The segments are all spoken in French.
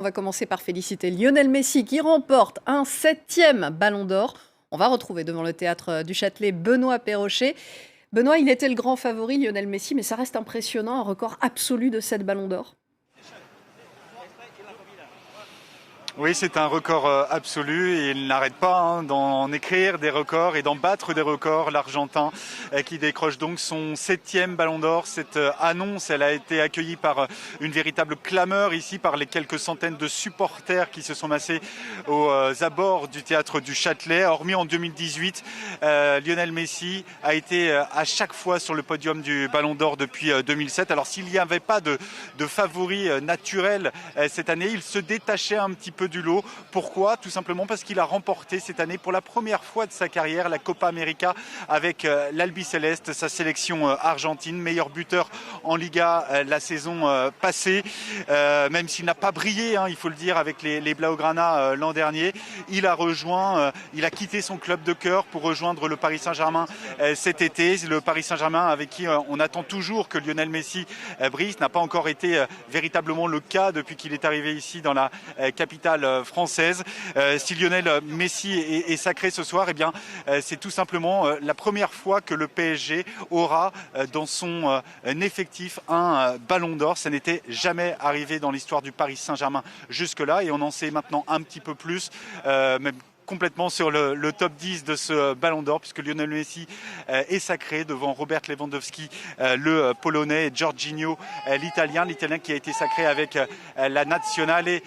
va commencer par féliciter Lionel Messi qui remporte un 7e Ballon d'Or. On va retrouver devant le théâtre du Châtelet Benoît Perrochet. Benoît, il était le grand favori, Lionel Messi, mais ça reste impressionnant, un record absolu de 7 Ballons d'Or. Oui, c'est un record absolu et il n'arrête pas d'en écrire des records et d'en battre des records. L'Argentin qui décroche donc son 7e Ballon d'Or. Cette annonce, elle a été accueillie par une véritable clameur ici, par les quelques centaines de supporters qui se sont massés aux abords du théâtre du Châtelet. Hormis en 2018, Lionel Messi a été à chaque fois sur le podium du Ballon d'Or depuis 2007. Alors s'il n'y avait pas de favori naturel cette année, il se détachait un petit peu du lot. Pourquoi? Tout simplement parce qu'il a remporté cette année pour la première fois de sa carrière la Copa América avec l'Albiceleste, sa sélection argentine, meilleur buteur en Liga la saison passée, même s'il n'a pas brillé, il faut le dire, avec les Blaugrana l'an dernier. Il a quitté son club de cœur pour rejoindre le Paris Saint-Germain cet été. Le Paris Saint-Germain avec qui on attend toujours que Lionel Messi brille. Ce n'a pas encore été véritablement le cas depuis qu'il est arrivé ici dans la capitale française. Si Lionel Messi est sacré ce soir, eh bien, c'est tout simplement la première fois que le PSG aura dans son effectif un Ballon d'Or. Ça n'était jamais arrivé dans l'histoire du Paris Saint-Germain jusque-là et on en sait maintenant un petit peu plus, même complètement sur le top 10 de ce Ballon d'Or, puisque Lionel Messi est sacré devant Robert Lewandowski, le Polonais, et Jorginho, l'Italien qui a été sacré avec la Nazionale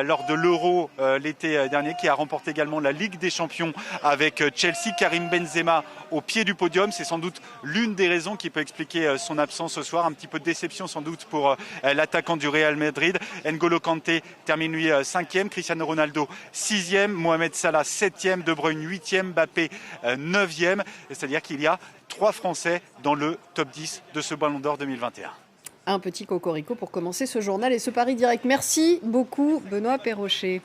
lors de l'Euro l'été dernier, qui a remporté également la Ligue des Champions avec Chelsea. Karim Benzema au pied du podium, c'est sans doute l'une des raisons qui peut expliquer son absence ce soir. Un petit peu de déception sans doute pour l'attaquant du Real Madrid. N'Golo Kanté termine lui 5e, Cristiano Ronaldo 6e, Mohamed Salah 7e, De Bruyne 8e, Mbappé 9e. C'est-à-dire qu'il y a 3 Français dans le top 10 de ce Ballon d'Or 2021. Un petit cocorico pour commencer ce journal et ce Paris Direct. Merci beaucoup Benoît Perrochet.